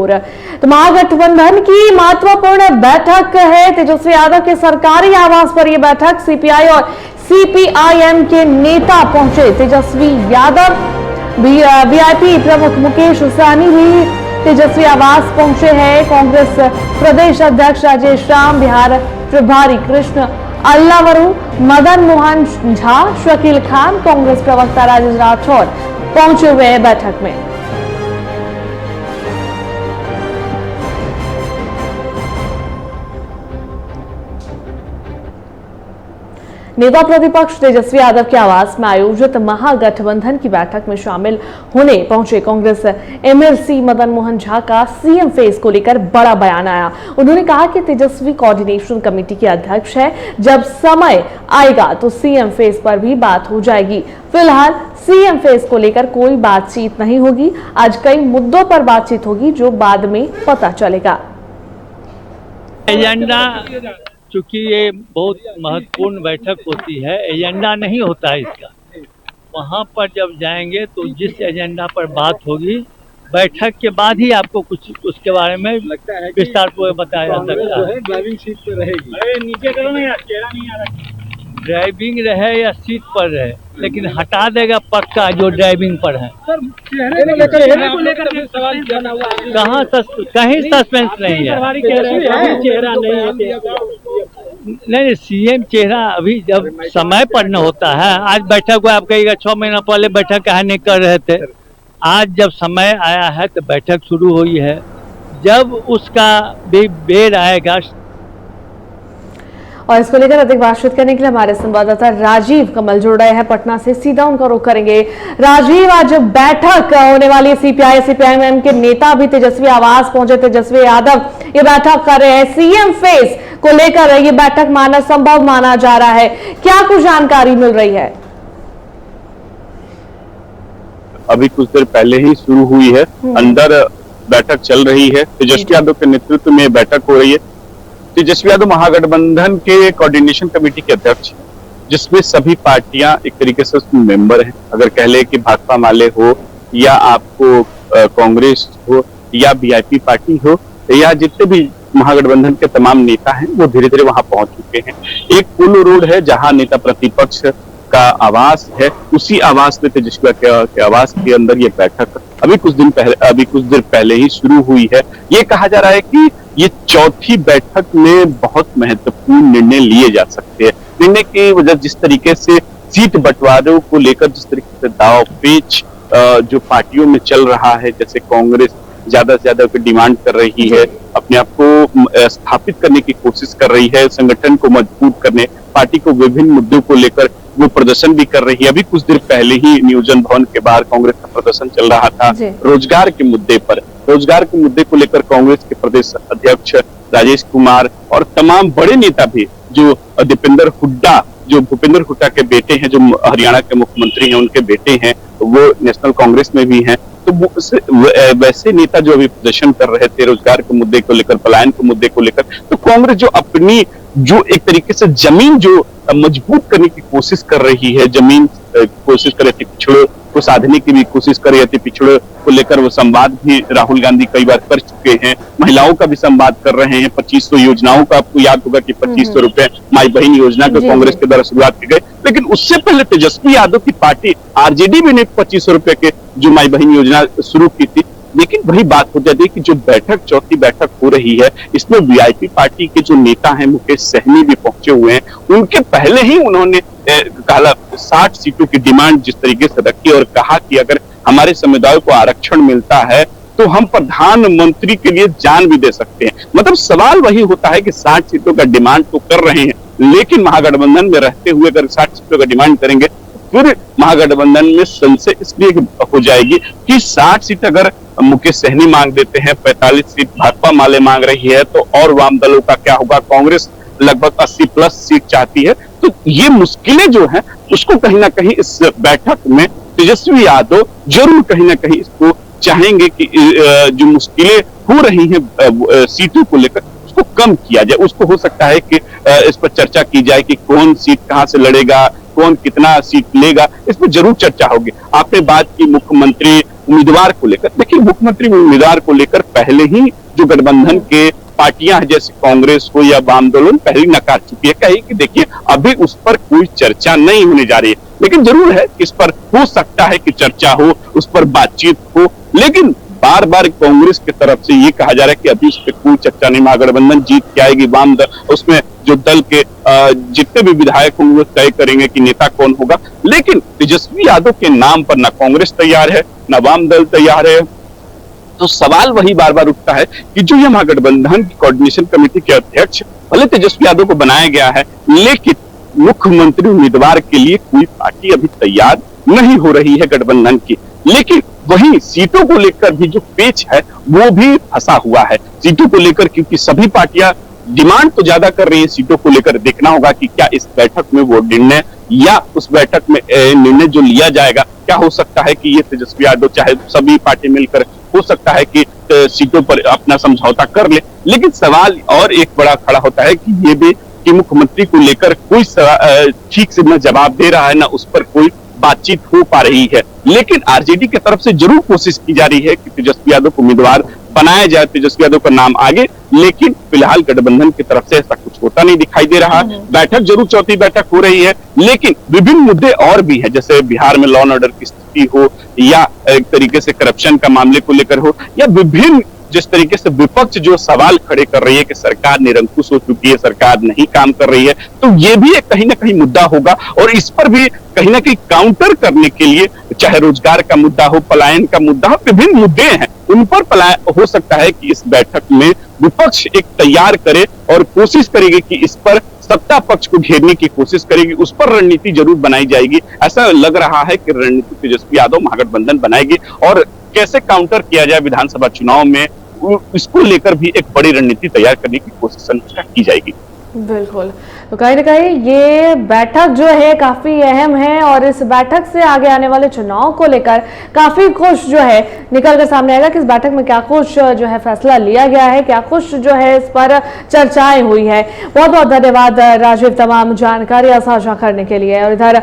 ओर। तो महागठबंधन की महत्वपूर्ण बैठक है। तेजस्वी यादव के सरकारी आवास पर यह बैठक, सीपीआई और सीपीआईएम के नेता पहुंचे। तेजस्वी यादव, वीआईपी प्रमुख मुकेश सहनी भी तेजस्वी आवास पहुंचे हैं। कांग्रेस प्रदेश अध्यक्ष राजेश राम, बिहार प्रभारी कृष्ण अल्लावरू, मदन मोहन झा, शकील खान, कांग्रेस प्रवक्ता राजेश राठौर पहुंचे हुए हैं बैठक में। नेता प्रतिपक्ष तेजस्वी यादव के आवास में आयोजित महागठबंधन की बैठक में शामिल होने पहुंचे कांग्रेस एमएलसी मदन मोहन झा का सीएम फेस को लेकर बड़ा बयान आया। उन्होंने कहा कि तेजस्वी कोऑर्डिनेशन कमेटी के अध्यक्ष है, जब समय आएगा तो सीएम फेस पर भी बात हो जाएगी। फिलहाल सीएम फेस को लेकर कोई बातचीत नहीं होगी। आज कई मुद्दों पर बातचीत होगी जो बाद में पता चलेगा। एजेंडा, चूंकि ये बहुत महत्वपूर्ण बैठक होती है, एजेंडा नहीं होता है इसका। वहाँ पर जब जाएंगे तो जिस एजेंडा पर बात होगी, बैठक के बाद ही आपको कुछ उसके बारे में विस्तार पूर्वक बताया जा सकता है। ड्राइविंग सीट पर रहेगी, नीचे करो ना यार, चेहरा नहीं आ रहा। ड्राइविंग रहे या सीट पर रहे, लेकिन हटा देगा पक्का जो ड्राइविंग पर है। चेहरे को लेकर सवाल बना हुआ है। कहीं सस्पेंस नहीं है। चेहरा नहीं है। नहीं, सीएम चेहरा अभी जब समय पर न होता है। आज बैठक हुआ, आप कहिएगा 6 महीना पहले बैठक कहा नहीं कर रहे थे। आज जब समय आया है तो बैठक शुरू हुई है। जब उसका भी बेर आएगा। और इसको लेकर अधिक बातचीत करने के लिए हमारे संवाददाता राजीव कमल जुड़ रहे हैं पटना से। सीधा उनका रुख करेंगे। राजीव, आज बैठक होने वाली सीपीआई सीपीआईएम के नेता भी तेजस्वी आवास पहुंचे। तेजस्वी यादव ये बैठक कर रहे हैं। सीएम फेस को लेकर ये बैठक माना संभव माना जा रहा है, क्या कुछ जानकारी मिल रही है? अभी कुछ देर पहले ही शुरू हुई है, अंदर बैठक चल रही है। तेजस्वी यादव के नेतृत्व में बैठक हो रही है। तेजस्वी यादव महागठबंधन के कोऑर्डिनेशन कमेटी के अध्यक्ष हैं, जिसमें सभी पार्टियां एक तरीके से उसमें मेंबर हैं। अगर कह ले कि भाकपा माले हो या आपको कांग्रेस हो या वीआईपी पार्टी हो या जितने भी महागठबंधन के तमाम नेता हैं, वो धीरे धीरे वहां पहुंच चुके हैं। एक पुल रोड है जहां नेता प्रतिपक्ष का आवास है, उसी आवास में तेजस्वी के आवास के अंदर ये बैठक अभी कुछ देर पहले ही शुरू हुई है। ये कहा जा रहा है कि ये चौथी बैठक में बहुत महत्वपूर्ण निर्णय लिए जा सकते हैं। निर्णय की वजह जिस तरीके से सीट बंटवारों को लेकर जिस तरीके से दाव पेच जो पार्टियों में चल रहा है, जैसे कांग्रेस ज्यादा से ज्यादा डिमांड कर रही है, अपने आप को स्थापित करने की कोशिश कर रही है, संगठन को मजबूत करने, पार्टी को विभिन्न मुद्दों को लेकर वो प्रदर्शन भी कर रही है। अभी कुछ देर पहले ही नियोजन भवन के बाहर कांग्रेस का प्रदर्शन चल रहा था रोजगार के मुद्दे पर। रोजगार के मुद्दे को लेकर कांग्रेस के प्रदेश अध्यक्ष राजेश कुमार और तमाम बड़े नेता भी, जो दीपेंद्र हुड्डा, जो भूपेंद्र हुड्डा के बेटे हैं, जो हरियाणा के मुख्यमंत्री हैं, उनके बेटे हैं, वो नेशनल कांग्रेस में भी हैं। तो वैसे नेता जो अभी प्रदर्शन कर रहे थे रोजगार के मुद्दे को लेकर, पलायन के मुद्दे को लेकर, तो कांग्रेस जो अपनी जो एक तरीके से जमीन जो मजबूत करने की कोशिश कर रही है, जमीन कोशिश कर रही थी, पिछड़ों को साधने की भी कोशिश कर रही थी, पिछड़ों को लेकर वो संवाद भी राहुल गांधी कई बार कर चुके हैं। महिलाओं का भी संवाद कर रहे हैं। 2500 योजनाओं का आपको याद होगा कि 2500 रुपए माई बहन योजना को कांग्रेस के द्वारा शुरुआत की गई, लेकिन उससे पहले तेजस्वी यादव की पार्टी आरजेडी भी ने 2500 रुपए के जो माई बहन योजना शुरू की थी। लेकिन वही बात हो जाती है कि जो बैठक, चौथी बैठक हो रही है, इसमें वीआईपी पार्टी के जो नेता हैं मुकेश सहनी भी पहुंचे हुए हैं। उनके पहले ही उन्होंने कहा 60 सीटों की डिमांड जिस तरीके से रखी और कहा कि अगर हमारे समुदाय को आरक्षण मिलता है तो हम प्रधानमंत्री के लिए जान भी दे सकते हैं। मतलब सवाल वही होता है कि 60 सीटों का डिमांड तो कर रहे हैं, लेकिन महागठबंधन में रहते हुए अगर 60 सीटों का डिमांड करेंगे फिर महागठबंधन में संशय इसलिए हो जाएगी कि 60 सीट अगर मुकेश सहनी मांग देते हैं, 45 सीट भाकपा माले मांग रही है, तो और वाम दलों का क्या होगा? कांग्रेस लगभग 80 प्लस सीट चाहती है। तो ये मुश्किलें जो हैं उसको कहीं ना कहीं इस बैठक में तेजस्वी यादव जरूर कहीं ना कहीं इसको चाहेंगे कि जो मुश्किलें हो रही हैं सीटों को लेकर उसको कम किया जाए। उसको हो सकता है कि इस पर चर्चा की जाए कि कौन सीट कहां से लड़ेगा, कौन कितना सीट लेगा, इस पर जरूर चर्चा होगी। आपने बात की मुख्यमंत्री उम्मीदवार को लेकर, देखिए मुख्यमंत्री उम्मीदवार को लेकर पहले ही जो गठबंधन के पार्टियां हैं जैसे कांग्रेस हो या वाम दल पहले ही नकार चुकी है, कही कि देखिए अभी उस पर कोई चर्चा नहीं होने जा रही है, लेकिन जरूर है कि इस पर हो सकता है कि चर्चा हो, उस पर बातचीत हो, लेकिन बार बार कांग्रेस की तरफ से ये कहा जा रहा है कि अभी उस पर कोई चर्चा नहीं, महागठबंधन जीत के आएगी, वाम दल उसमें जो दल के जितने भी विधायक होंगे वो तय करेंगे कि नेता कौन होगा, लेकिन तेजस्वी यादव के नाम पर ना कांग्रेस तैयार है ना वाम दल तैयार है। तो सवाल वही बार बार उठता है कि जो ये महागठबंधन की कोऑर्डिनेशन कमेटी के अध्यक्ष भले तेजस्वी यादव को बनाया गया है, लेकिन मुख्यमंत्री उम्मीदवार के लिए कोई पार्टी अभी तैयार नहीं हो रही है गठबंधन की, लेकिन वही सीटों को लेकर भी जो पेच है वो भी फंसा हुआ है सीटों को लेकर, क्योंकि सभी पार्टियां डिमांड तो ज्यादा कर रही है सीटों को लेकर। देखना होगा कि क्या इस बैठक में वो निर्णय या उस बैठक में निर्णय जो लिया जाएगा, क्या हो सकता है कि ये तेजस्वी यादव चाहे सभी पार्टी मिलकर हो सकता है कि सीटों पर अपना समझौता कर ले, लेकिन सवाल और एक बड़ा खड़ा होता है कि ये भी कि मुख्यमंत्री को लेकर कोई ठीक से न जवाब दे रहा है, ना उस पर कोई बातचीत हो पा रही है। लेकिन आरजेडी की तरफ से जरूर कोशिश की जा रही है कि तेजस्वी यादव को उम्मीदवार बनाया जाए, तेजस्वी यादव का नाम आगे, लेकिन फिलहाल गठबंधन की तरफ से ऐसा कुछ होता नहीं दिखाई दे रहा। बैठक जरूर चौथी बैठक हो रही है, लेकिन विभिन्न मुद्दे और भी हैं, जैसे बिहार में लॉ एंड ऑर्डर की स्थिति हो या एक तरीके से करप्शन का मामले को लेकर हो, या विभिन्न जिस तरीके से विपक्ष जो सवाल खड़े कर रही है कि सरकार निरंकुश हो चुकी है, सरकार नहीं काम कर रही है, तो ये भी एक कहीं ना कहीं मुद्दा होगा और इस पर भी कहीं ना कहीं काउंटर करने के लिए चाहे रोजगार का मुद्दा हो, पलायन का मुद्दा हो, विभिन्न मुद्दे हैं, उन पर हो सकता है कि इस बैठक में विपक्ष एक तैयार करे और कोशिश करेगी कि इस पर सत्ता पक्ष को घेरने की कोशिश करेगी, उस पर रणनीति जरूर बनाई जाएगी। ऐसा लग रहा है कि रणनीति तेजस्वी यादव महागठबंधन बनाएगी और कैसे काउंटर किया जाए विधानसभा चुनाव में, इसको लेकर भी एक बड़ी रणनीति तैयार करने की कोशिश की जाएगी। बिल्कुल, तो कहीं ना कहीं ये बैठक जो है काफी अहम है और इस बैठक से आगे आने वाले चुनाव को लेकर काफी कुछ जो है निकल कर सामने आएगा कि इस बैठक में क्या कुछ जो है फैसला लिया गया है, क्या कुछ जो है इस पर चर्चाएं हुई है। बहुत बहुत धन्यवाद राजीव तमाम जानकारियां साझा करने के लिए। और इधर